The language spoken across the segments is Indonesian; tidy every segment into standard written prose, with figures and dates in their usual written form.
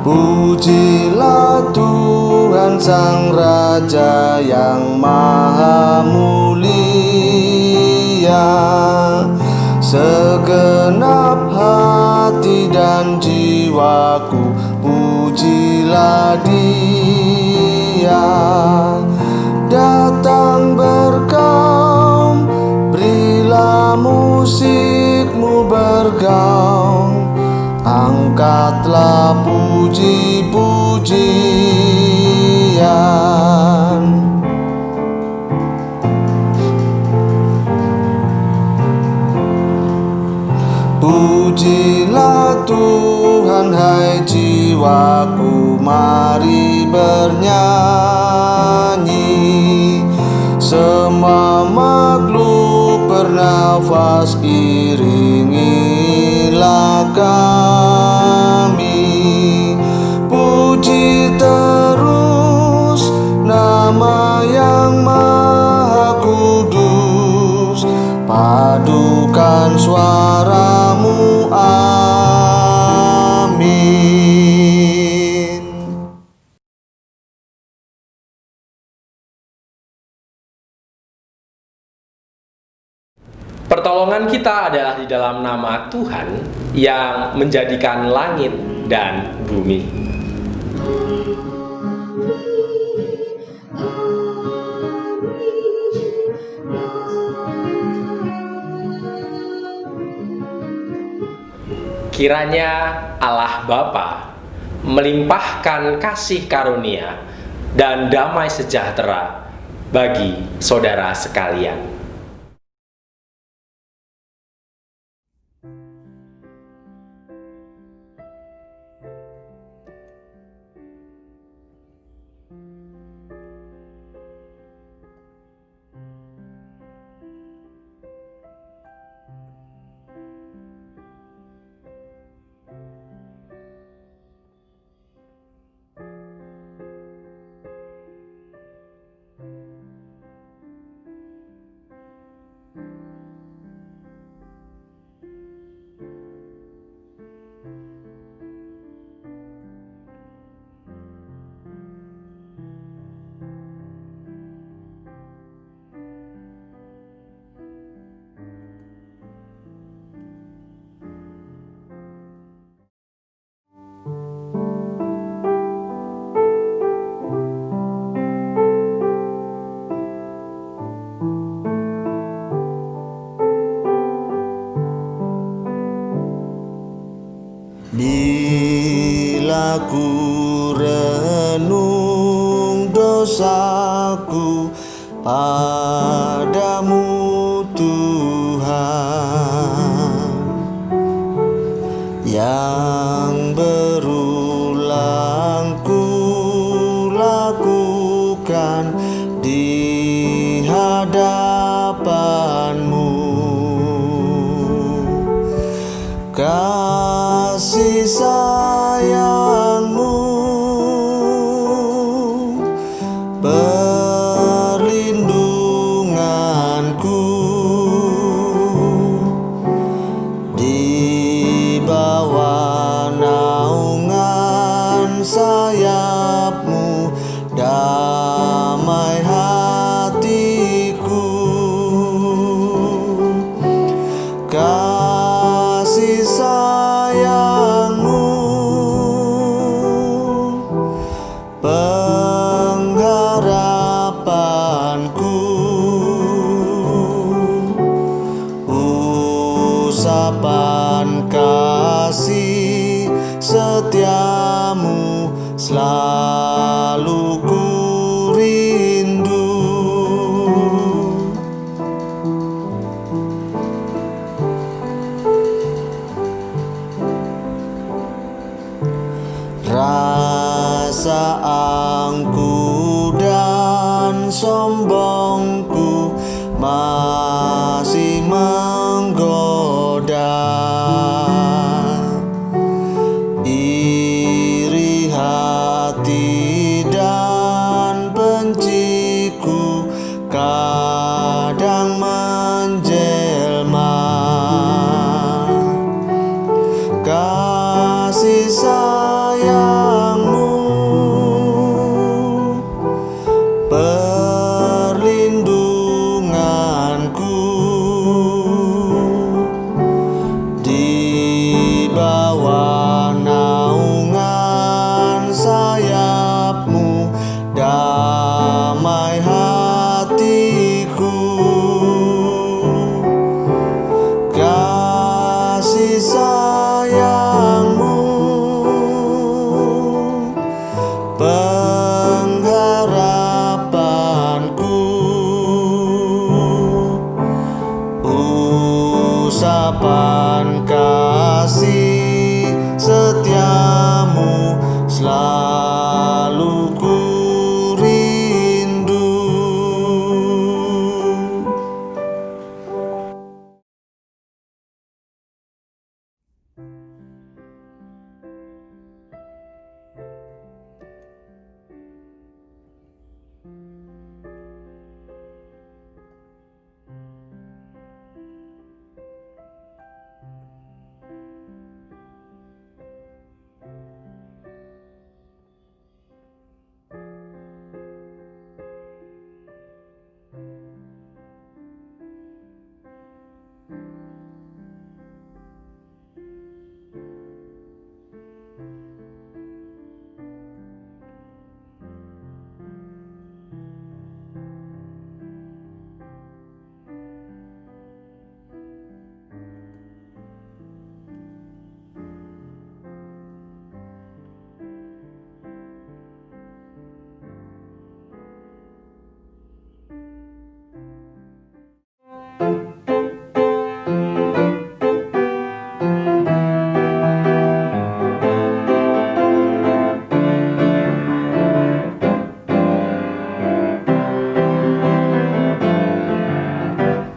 Pujilah Tuhan Sang Raja yang Maha Mulia, segenap hati dan jiwaku pujilah Dia. Datang bergaung, berilah musikmu bergaung, angkatlah puji-pujian. Pujilah Tuhan hai jiwaku, mari bernyanyi. Semua makhluk bernafas, iringilah kami. Puji terus nama yang Maha Kudus, padukan suaramu, amin. Pertolongan kita adalah di dalam nama Tuhan yang menjadikan langit dan bumi. Kiranya Allah Bapa melimpahkan kasih karunia dan damai sejahtera bagi saudara sekalian. Bila ku renung dosaku padamu Tuhan, yang berulang ku lakukan di hadapanmu, usapan kasih setiamu selalu ku rindu. Rasa angku dan sombongku masih menggoda. Iri hati dan benciku kadang menjelma. Kasih sayangmu perlindunganku, di bawah naungan sayapmu damai hatiku. Kasih sayangmu pengharapanku, usapan kasih setiamu selalu ku rindu.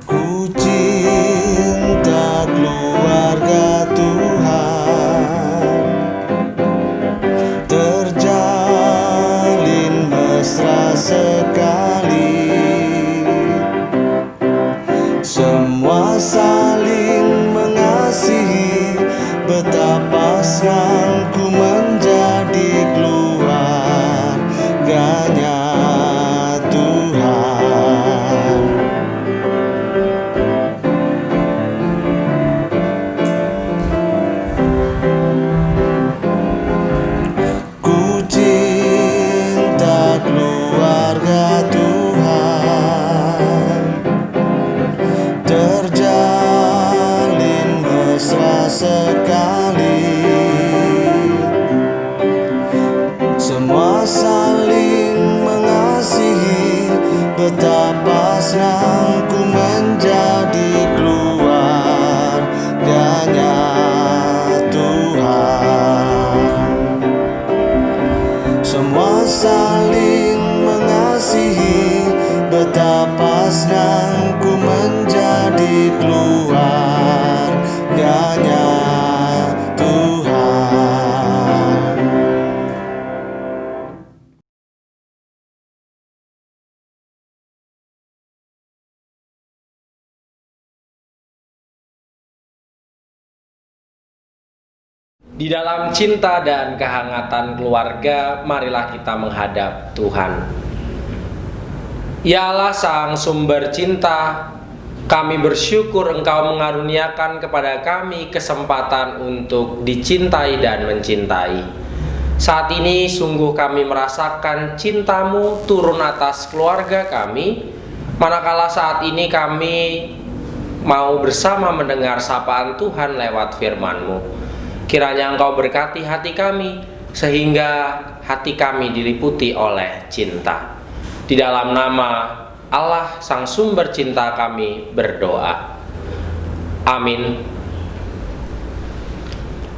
Ku cinta keluarga Tuhan, terjalin mesra sekali. Semua saling mengasihi, betapa senang ku menjadi keluarganya Tuhan. Ku cinta keluarga Tuhan, terjalin mesra sekali. Semua saling mengasihi, betapa senang ku menjadi keluarganya Tuhan. Semua saling mengasihi, betapa senang ku menjadi keluarganya Tuhan. Di dalam cinta dan kehangatan keluarga, marilah kita menghadap Tuhan. Ya Allah, Sang Sumber Cinta, kami bersyukur Engkau mengaruniakan kepada kami kesempatan untuk dicintai dan mencintai. Saat ini sungguh kami merasakan cinta-Mu turun atas keluarga kami, manakala saat ini kami mau bersama mendengar sapaan Tuhan lewat firman-Mu. Kiranya Engkau berkati hati kami, sehingga hati kami diliputi oleh cinta. Di dalam nama Allah, Sang Sumber Cinta, kami berdoa. Amin.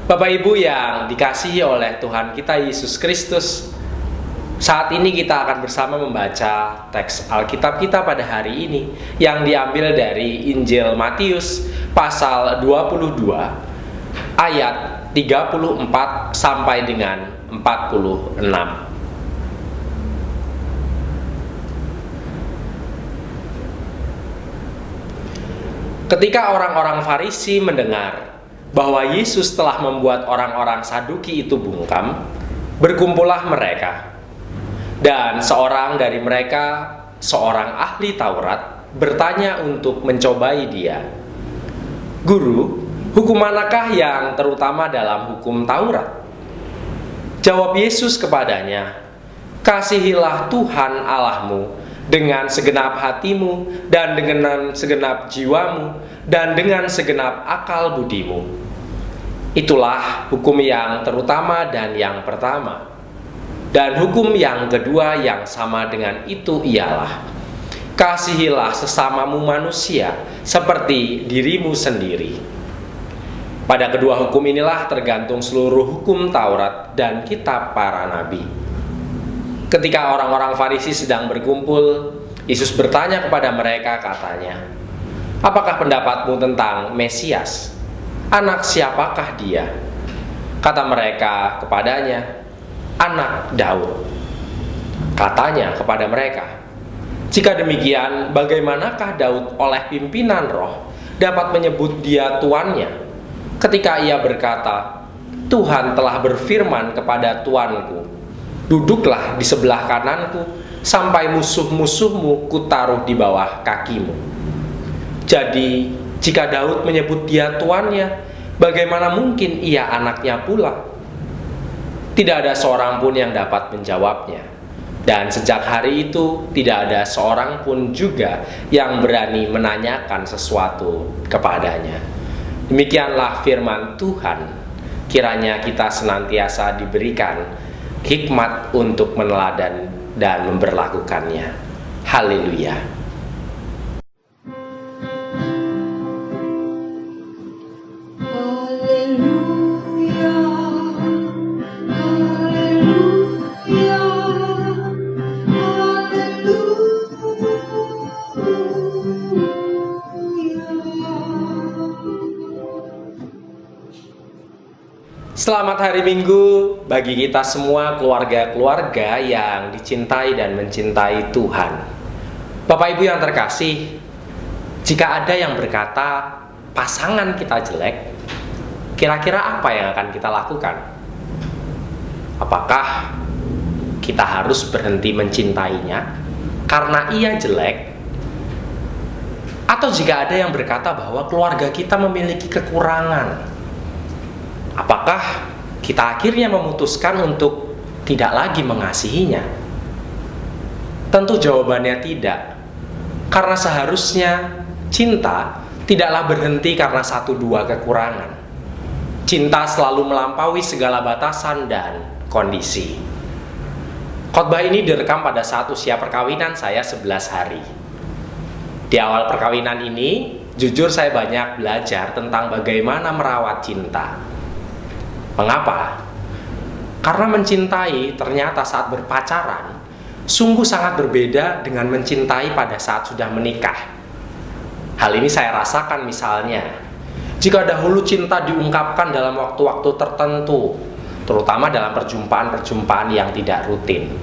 Bapak Ibu yang dikasihi oleh Tuhan kita Yesus Kristus, saat ini kita akan bersama membaca teks Alkitab kita pada hari ini yang diambil dari Injil Matius pasal 22 ayat 34 sampai dengan 46. Ketika orang-orang Farisi mendengar bahwa Yesus telah membuat orang-orang Saduki itu bungkam, berkumpullah mereka. Dan seorang dari mereka, seorang ahli Taurat, bertanya untuk mencobai dia. "Guru, hukum manakah yang terutama dalam hukum Taurat?" Jawab Yesus kepadanya, "Kasihilah Tuhan Allahmu dengan segenap hatimu, dan dengan segenap jiwamu, dan dengan segenap akal budimu. Itulah hukum yang terutama dan yang pertama. Dan hukum yang kedua yang sama dengan itu ialah, kasihilah sesamamu manusia seperti dirimu sendiri. Pada kedua hukum inilah tergantung seluruh hukum Taurat dan kitab para nabi." Ketika orang-orang Farisi sedang berkumpul, Yesus bertanya kepada mereka, katanya, "Apakah pendapatmu tentang Mesias? Anak siapakah dia?" Kata mereka kepadanya, "Anak Daud." Katanya kepada mereka, "Jika demikian, bagaimanakah Daud oleh pimpinan roh dapat menyebut dia tuannya, ketika ia berkata, 'Tuhan telah berfirman kepada tuanku, duduklah di sebelah kananku, sampai musuh-musuhmu kutaruh di bawah kakimu.' Jadi, jika Daud menyebut dia tuannya, bagaimana mungkin ia anaknya pula?" Tidak ada seorang pun yang dapat menjawabnya. Dan sejak hari itu, tidak ada seorang pun juga yang berani menanyakan sesuatu kepadanya. Demikianlah firman Tuhan. Kiranya kita senantiasa diberikan hikmat untuk meneladan dan memberlakukannya. Haleluya. Haleluya, haleluya, Selamat hari Minggu bagi kita semua, keluarga-keluarga yang dicintai dan mencintai Tuhan. Bapak Ibu yang terkasih, jika ada yang berkata pasangan kita jelek, kira-kira apa yang akan kita lakukan? Apakah kita harus berhenti mencintainya karena ia jelek? Atau jika ada yang berkata bahwa keluarga kita memiliki kekurangan, apakah kita akhirnya memutuskan untuk tidak lagi mengasihinya? Tentu jawabannya tidak. Karena seharusnya cinta tidaklah berhenti karena satu dua kekurangan. Cinta selalu melampaui segala batasan dan kondisi. Khotbah ini direkam pada saat usia perkawinan saya 11 hari. Di awal perkawinan ini, jujur saya banyak belajar tentang bagaimana merawat cinta. Mengapa? Karena mencintai ternyata saat berpacaran sungguh sangat berbeda dengan mencintai pada saat sudah menikah. Hal ini saya rasakan misalnya, jika dahulu cinta diungkapkan dalam waktu-waktu tertentu, terutama dalam perjumpaan-perjumpaan yang tidak rutin.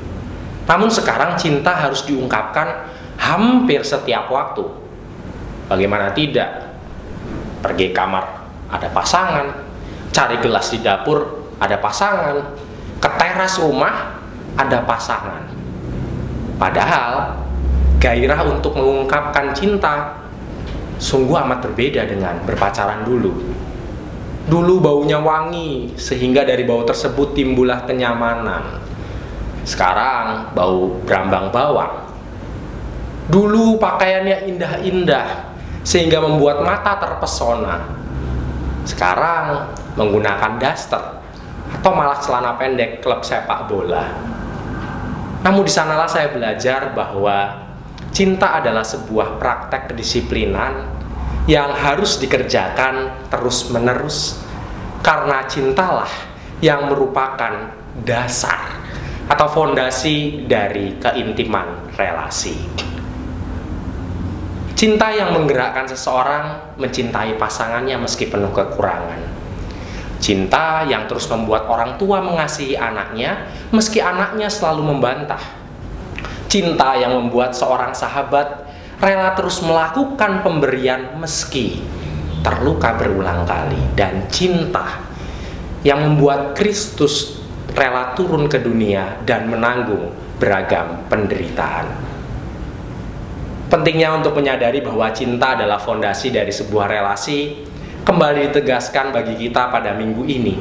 Namun sekarang cinta harus diungkapkan hampir setiap waktu. Bagaimana tidak? Pergi kamar ada pasangan, cari gelas di dapur ada pasangan, ke teras rumah ada pasangan. Padahal gairah untuk mengungkapkan cinta sungguh amat berbeda dengan berpacaran dulu. Dulu baunya wangi, sehingga dari bau tersebut timbullah kenyamanan. Sekarang bau berambang bawang. Dulu pakaiannya indah-indah, sehingga membuat mata terpesona. Sekarang menggunakan daster atau malah celana pendek klub sepak bola. Namun di sanalah saya belajar bahwa cinta adalah sebuah praktek kedisiplinan yang harus dikerjakan terus-menerus, karena cintalah yang merupakan dasar atau fondasi dari keintiman relasi. Cinta yang menggerakkan seseorang mencintai pasangannya meski penuh kekurangan. Cinta yang terus membuat orang tua mengasihi anaknya meski anaknya selalu membantah. Cinta yang membuat seorang sahabat rela terus melakukan pemberian meski terluka berulang kali. Dan cinta yang membuat Kristus rela turun ke dunia dan menanggung beragam penderitaan. Pentingnya untuk menyadari bahwa cinta adalah fondasi dari sebuah relasi kembali ditegaskan bagi kita pada minggu ini,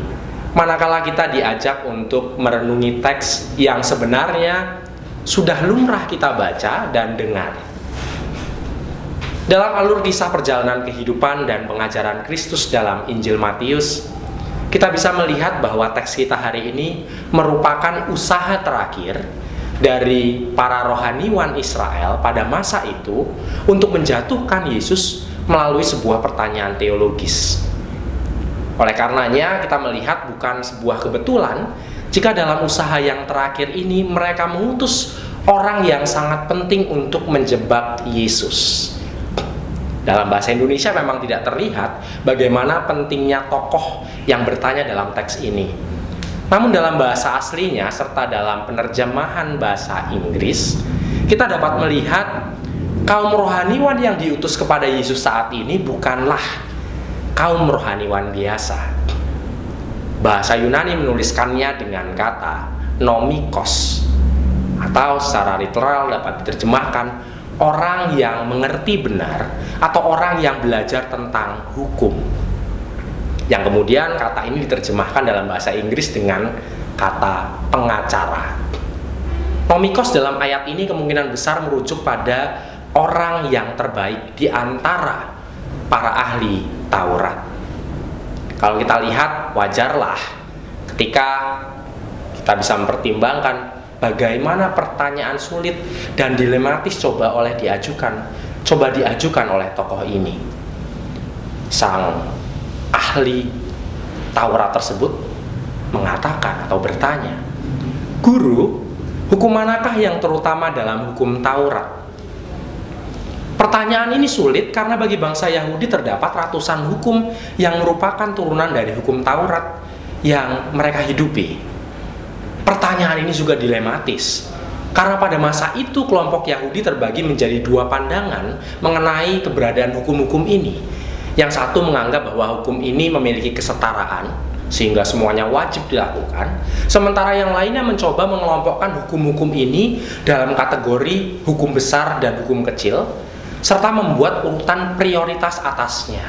manakala kita diajak untuk merenungi teks yang sebenarnya sudah lumrah kita baca dan dengar. Dalam alur kisah perjalanan kehidupan dan pengajaran Kristus dalam Injil Matius, kita bisa melihat bahwa teks kita hari ini merupakan usaha terakhir dari para rohaniwan Israel pada masa itu untuk menjatuhkan Yesus melalui sebuah pertanyaan teologis. Oleh karenanya kita melihat bukan sebuah kebetulan jika dalam usaha yang terakhir ini mereka mengutus orang yang sangat penting untuk menjebak Yesus. Dalam bahasa Indonesia memang tidak terlihat bagaimana pentingnya tokoh yang bertanya dalam teks ini. Namun dalam bahasa aslinya serta dalam penerjemahan bahasa Inggris, kita dapat melihat kaum rohaniwan yang diutus kepada Yesus saat ini bukanlah kaum rohaniwan biasa. Bahasa Yunani menuliskannya dengan kata nomikos, atau secara literal dapat diterjemahkan orang yang mengerti benar atau orang yang belajar tentang hukum. Yang kemudian kata ini diterjemahkan dalam bahasa Inggris dengan kata pengacara. Nomikos dalam ayat ini kemungkinan besar merujuk pada orang yang terbaik di antara para ahli Taurat. Kalau kita lihat, wajarlah ketika kita bisa mempertimbangkan bagaimana pertanyaan sulit dan dilematis coba diajukan oleh tokoh ini. Sang ahli Taurat tersebut mengatakan atau bertanya, "Guru, hukum manakah yang terutama dalam hukum Taurat?" Pertanyaan ini sulit karena bagi bangsa Yahudi terdapat ratusan hukum yang merupakan turunan dari hukum Taurat yang mereka hidupi. Pertanyaan ini juga dilematis karena pada masa itu kelompok Yahudi terbagi menjadi dua pandangan mengenai keberadaan hukum-hukum ini. Yang satu menganggap bahwa hukum ini memiliki kesetaraan sehingga semuanya wajib dilakukan, sementara yang lainnya mencoba mengelompokkan hukum-hukum ini dalam kategori hukum besar dan hukum kecil, serta membuat urutan prioritas atasnya.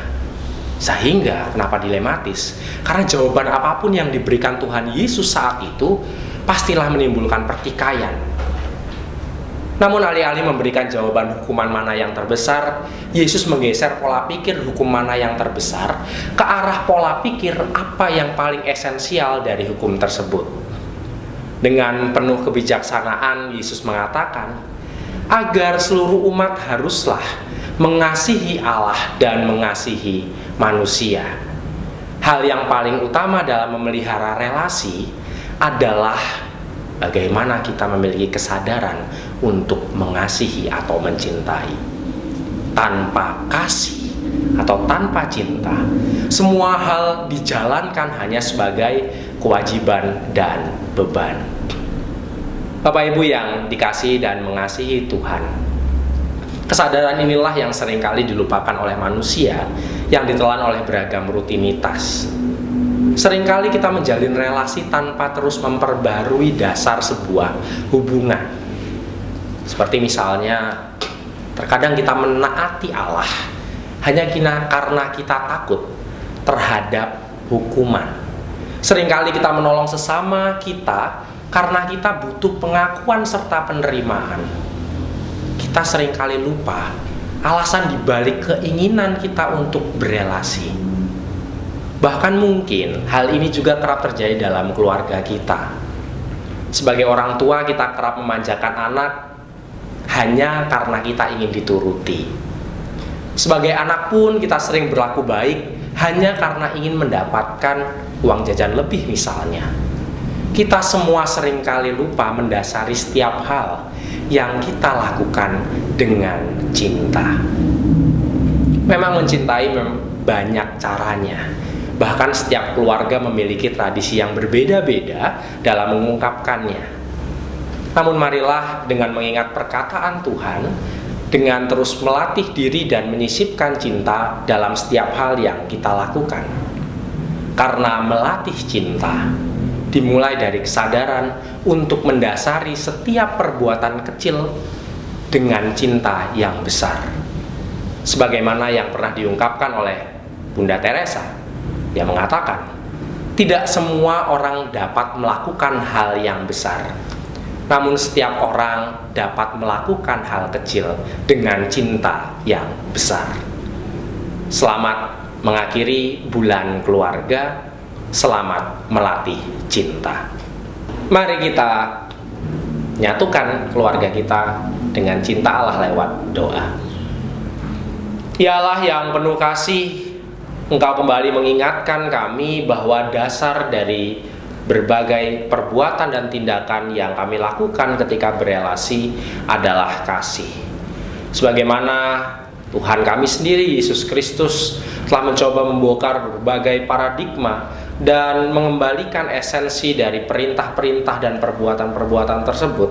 Sehingga kenapa dilematis? Karena jawaban apapun yang diberikan Tuhan Yesus saat itu pastilah menimbulkan pertikaian. Namun alih-alih memberikan jawaban hukuman mana yang terbesar, Yesus menggeser pola pikir hukum mana yang terbesar ke arah pola pikir apa yang paling esensial dari hukum tersebut. Dengan penuh kebijaksanaan, Yesus mengatakan agar seluruh umat haruslah mengasihi Allah dan mengasihi manusia. Hal yang paling utama dalam memelihara relasi adalah bagaimana kita memiliki kesadaran untuk mengasihi atau mencintai. Tanpa kasih atau tanpa cinta, semua hal dijalankan hanya sebagai kewajiban dan beban. Bapak Ibu yang dikasihi dan mengasihi Tuhan, kesadaran inilah yang seringkali dilupakan oleh manusia yang ditelan oleh beragam rutinitas. Seringkali kita menjalin relasi tanpa terus memperbarui dasar sebuah hubungan. Seperti misalnya, terkadang kita menaati Allah hanya karena kita takut terhadap hukuman. Seringkali kita menolong sesama kita karena kita butuh pengakuan serta penerimaan. Kita seringkali lupa alasan dibalik keinginan kita untuk berelasi. Bahkan mungkin hal ini juga kerap terjadi dalam keluarga kita. Sebagai orang tua, kita kerap memanjakan anak hanya karena kita ingin dituruti. Sebagai anak pun kita sering berlaku baik hanya karena ingin mendapatkan uang jajan lebih misalnya. Kita semua seringkali lupa mendasari setiap hal yang kita lakukan dengan cinta. Memang mencintai banyak caranya. Bahkan setiap keluarga memiliki tradisi yang berbeda-beda dalam mengungkapkannya. Namun marilah dengan mengingat perkataan Tuhan, dengan terus melatih diri dan menyisipkan cinta dalam setiap hal yang kita lakukan. Karena melatih cinta dimulai dari kesadaran untuk mendasari setiap perbuatan kecil dengan cinta yang besar. Sebagaimana yang pernah diungkapkan oleh Bunda Teresa, dia mengatakan, tidak semua orang dapat melakukan hal yang besar, namun setiap orang dapat melakukan hal kecil dengan cinta yang besar. Selamat mengakhiri bulan keluarga, selamat melatih cinta. Mari kita nyatukan keluarga kita dengan cinta Allah lewat doa. Ya Allah yang penuh kasih, Engkau kembali mengingatkan kami bahwa dasar dari berbagai perbuatan dan tindakan yang kami lakukan ketika berelasi adalah kasih. Sebagaimana Tuhan kami sendiri, Yesus Kristus, telah mencoba membongkar berbagai paradigma dan mengembalikan esensi dari perintah-perintah dan perbuatan-perbuatan tersebut.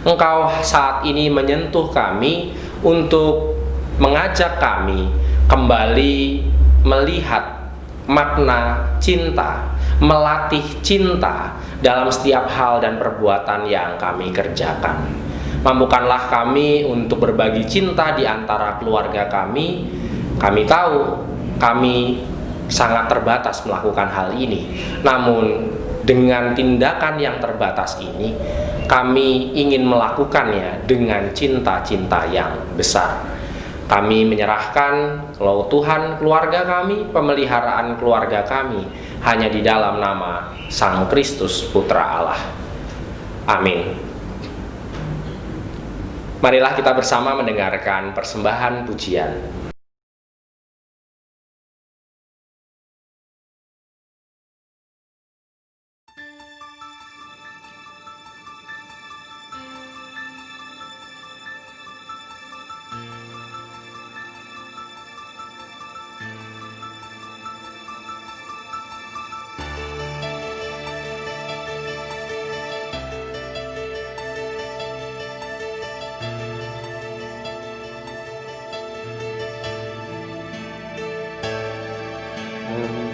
Engkau saat ini menyentuh kami untuk mengajak kami kembali melihat makna cinta, melatih cinta dalam setiap hal dan perbuatan yang kami kerjakan. Mampukanlah kami untuk berbagi cinta di antara keluarga kami. Kami tahu kami sangat terbatas melakukan hal ini. Namun dengan tindakan yang terbatas ini, kami ingin melakukannya dengan cinta-cinta yang besar. Kami menyerahkan Tuhan keluarga kami, pemeliharaan keluarga kami hanya di dalam nama Sang Kristus Putra Allah. Amin. Marilah kita bersama mendengarkan persembahan pujian.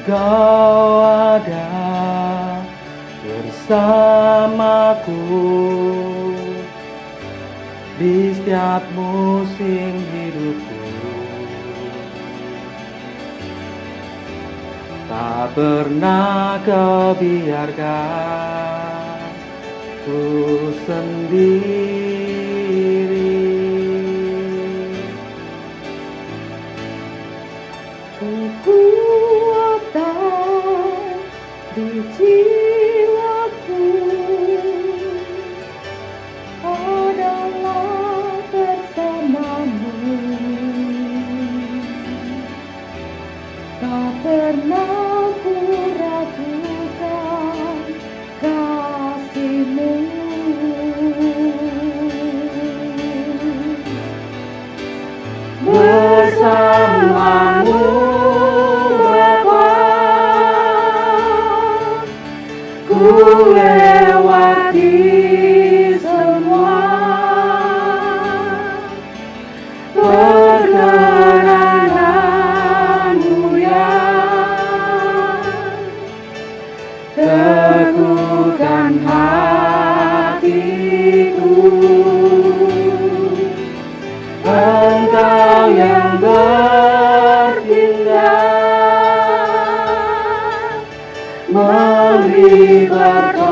Engkau ada bersamaku di setiap musim hidupku. Tak pernah kau biarkan ku sendiri. Kekuatan di jiwaku adalah bersamamu. Tak pernah ku ragukan kasih-Mu. Bersamamu Bapa, ku lewati semua perkenananmu yang teguhkan hatiku. Engkau yang bertindak memberi pertolongan,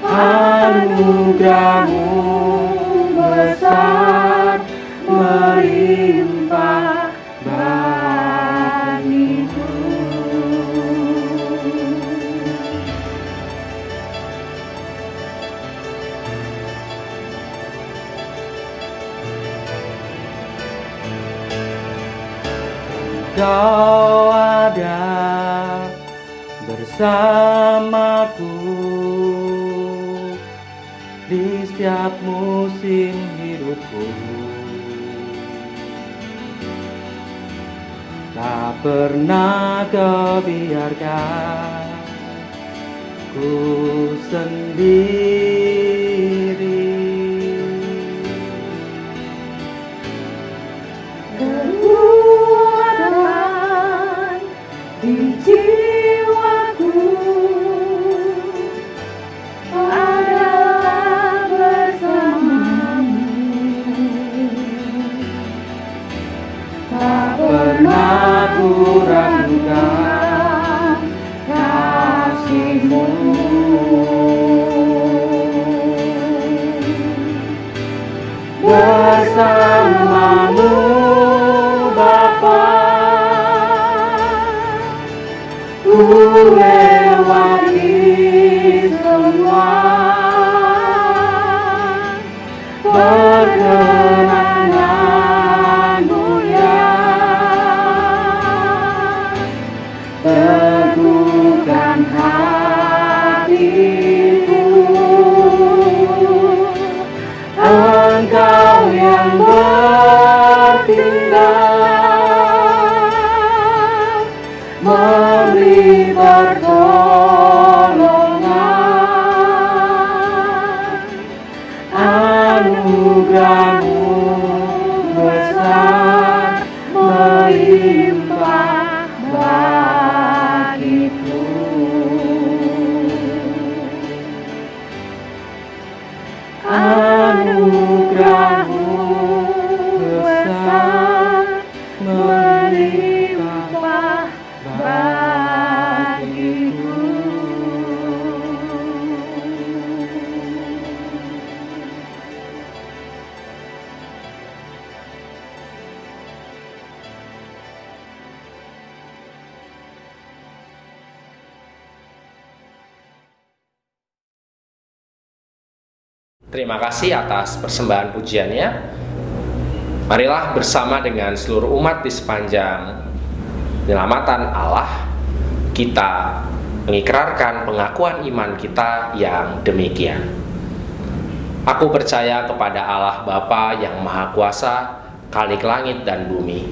anugerah-Mu melimpah bagiku. Kau ada bersamaku di setiap musim hidupku. Tak pernah kau biarkan ku sendiri. Kekuatan di jiwaku adalah bersamamu. Tak Pernah ku ragukan kasih-Mu. Bersamamu Bapa, ku lewati semua perkenangan mulia. Teguhkan hatiku, Engkau yang bertindak, memberi pertolongan. Anugerah-Mu besar melimpah bagiku. Anugerah-Mu besar melimpah bagiku. Terima kasih atas persembahan pujiannya. Marilah bersama dengan seluruh umat di sepanjang penyelamatan Allah, kita mengikrarkan pengakuan iman kita yang demikian. Aku percaya kepada Allah Bapa yang Maha Kuasa, Khalik langit dan bumi,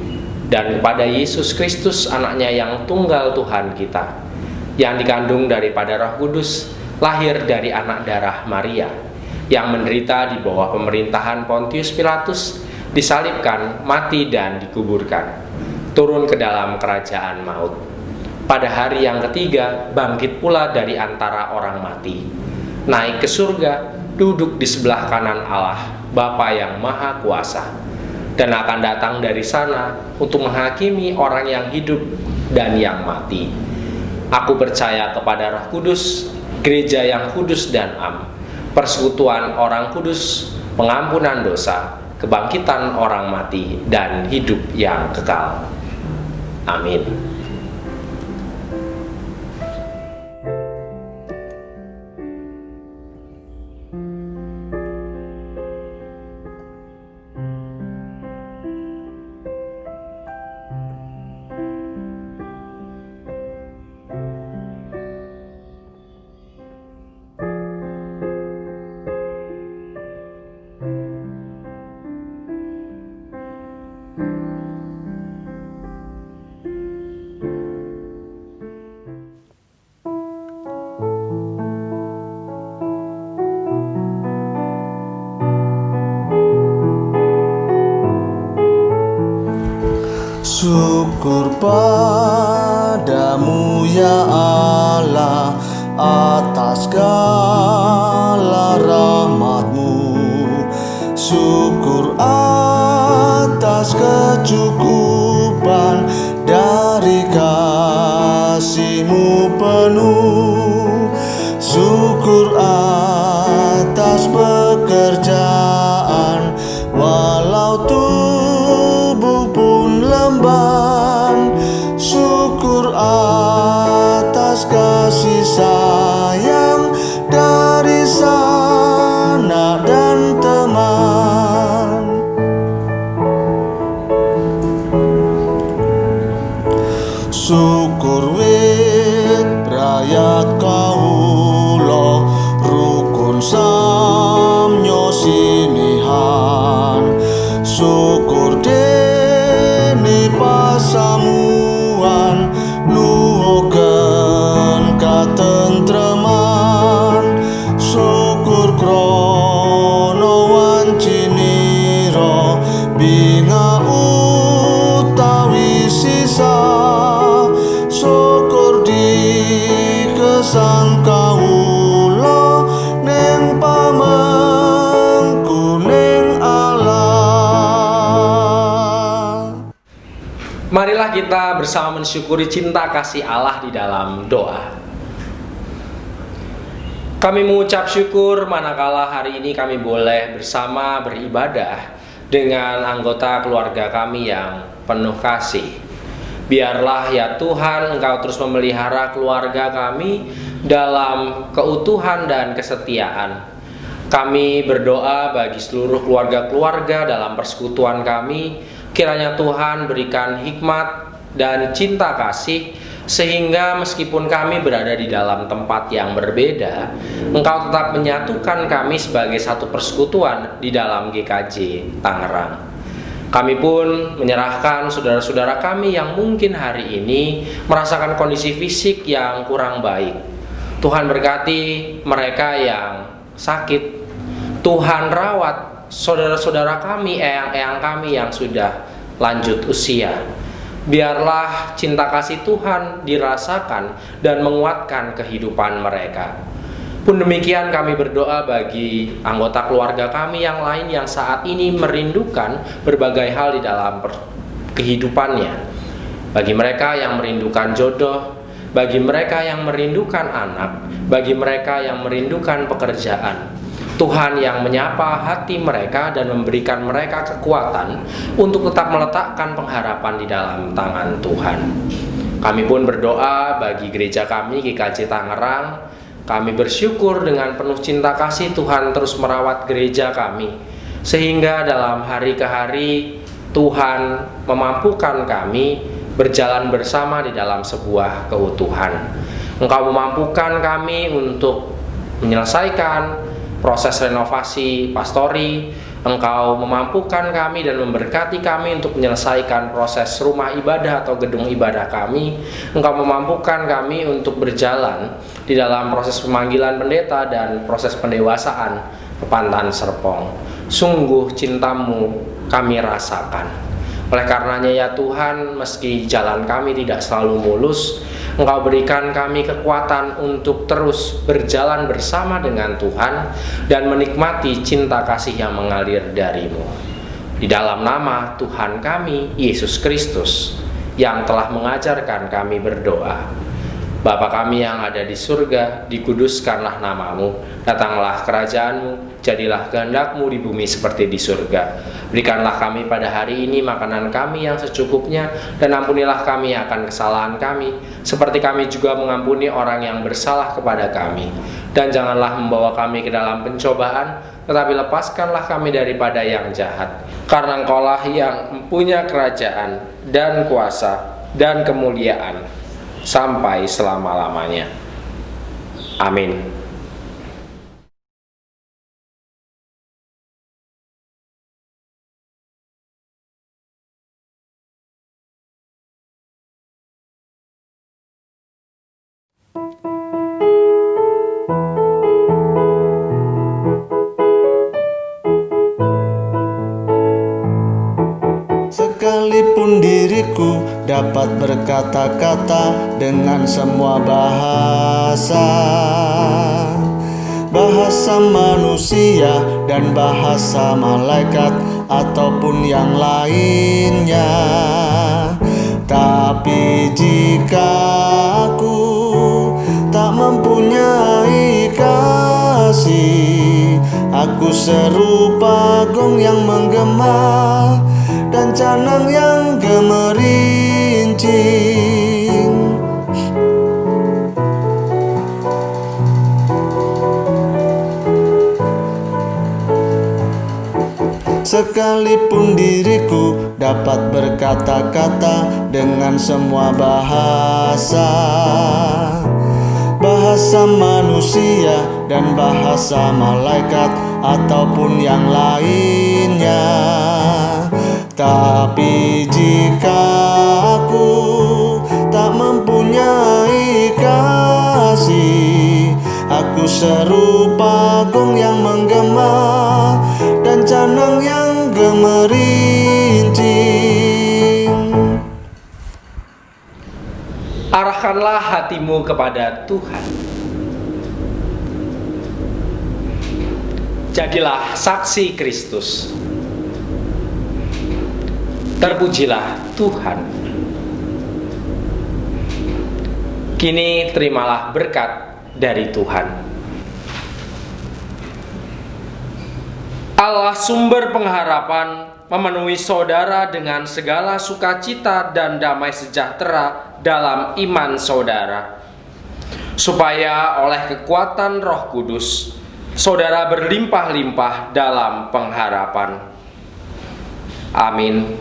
dan kepada Yesus Kristus anaknya yang tunggal Tuhan kita, yang dikandung daripada Roh Kudus, lahir dari anak darah Maria, yang menderita di bawah pemerintahan Pontius Pilatus, disalibkan, mati dan dikuburkan, turun ke dalam kerajaan maut. Pada hari yang ketiga, bangkit pula dari antara orang mati, naik ke surga, duduk di sebelah kanan Allah, Bapa yang Maha Kuasa, dan akan datang dari sana untuk menghakimi orang yang hidup dan yang mati. Aku percaya kepada Roh Kudus, gereja yang kudus dan am, persekutuan orang kudus, pengampunan dosa, kebangkitan orang mati, dan hidup yang kekal. Amin. Syukur padamu ya Allah atas segala rahmat-Mu. Syukur atas kecukupan dari kasih-Mu penuh. Syukur atas pekerjaan walau Tuhan Marilah kita bersama mensyukuri cinta kasih Allah di dalam doa. Kami mengucap syukur manakala hari ini kami boleh bersama beribadah dengan anggota keluarga kami yang penuh kasih. Biarlah ya Tuhan, Engkau terus memelihara keluarga kami dalam keutuhan dan kesetiaan. Kami berdoa bagi seluruh keluarga-keluarga dalam persekutuan kami. Kiranya Tuhan berikan hikmat dan cinta kasih, sehingga meskipun kami berada di dalam tempat yang berbeda, Engkau tetap menyatukan kami sebagai satu persekutuan di dalam GKJ Tangerang. Kami pun menyerahkan saudara-saudara kami yang mungkin hari ini merasakan kondisi fisik yang kurang baik. Tuhan berkati mereka yang sakit. Tuhan rawat saudara-saudara kami, eyang-eyang kami yang sudah lanjut usia. Biarlah cinta kasih Tuhan dirasakan dan menguatkan kehidupan mereka. Pun demikian kami berdoa bagi anggota keluarga kami yang lain yang saat ini merindukan berbagai hal di dalam kehidupannya. Bagi mereka yang merindukan jodoh, bagi mereka yang merindukan anak, bagi mereka yang merindukan pekerjaan. Tuhan yang menyapa hati mereka dan memberikan mereka kekuatan untuk tetap meletakkan pengharapan di dalam tangan Tuhan. Kami pun berdoa bagi gereja kami GKJ Tangerang. Kami bersyukur dengan penuh cinta kasih Tuhan terus merawat gereja kami, sehingga dalam hari ke hari Tuhan memampukan kami berjalan bersama di dalam sebuah keutuhan. Engkau memampukan kami untuk menyelesaikan proses renovasi pastori. Engkau memampukan kami dan memberkati kami untuk menyelesaikan proses rumah ibadah atau gedung ibadah kami. Engkau memampukan kami untuk berjalan di dalam proses pemanggilan pendeta dan proses pendewasaan Kepantan Serpong. Sungguh cinta-Mu kami rasakan. Oleh karenanya ya Tuhan, meski jalan kami tidak selalu mulus, Engkau berikan kami kekuatan untuk terus berjalan bersama dengan Tuhan dan menikmati cinta kasih yang mengalir dari-Mu. Di dalam nama Tuhan kami, Yesus Kristus, yang telah mengajarkan kami berdoa. Bapa kami yang ada di surga, dikuduskanlah nama-Mu, datanglah kerajaan-Mu, jadilah kehendak-Mu di bumi seperti di surga. Berikanlah kami pada hari ini makanan kami yang secukupnya, dan ampunilah kami akan kesalahan kami, seperti kami juga mengampuni orang yang bersalah kepada kami. Dan janganlah membawa kami ke dalam pencobaan, tetapi lepaskanlah kami daripada yang jahat. Karena Engkaulah yang mempunyai kerajaan dan kuasa dan kemuliaan sampai selama-lamanya. Amin. Sekalipun diriku dapat berkata-kata dengan semua bahasa, bahasa manusia dan bahasa malaikat ataupun yang lainnya, tapi jika aku tak mempunyai kasih, aku serupa gong yang menggema dan canang yang gemerincing. Sekalipun diriku dapat berkata-kata dengan semua bahasa, bahasa manusia dan bahasa malaikat ataupun yang lainnya, tapi jika aku tak mempunyai kasih, aku serupa gong yang menggema dan canang yang gemerincing. Arahkanlah hatimu kepada Tuhan. Jadilah saksi Kristus. Terpujilah Tuhan. Kini terimalah berkat dari Tuhan. Allah sumber pengharapan memenuhi saudara dengan segala sukacita dan damai sejahtera dalam iman saudara, supaya oleh kekuatan Roh Kudus saudara berlimpah-limpah dalam pengharapan. Amin.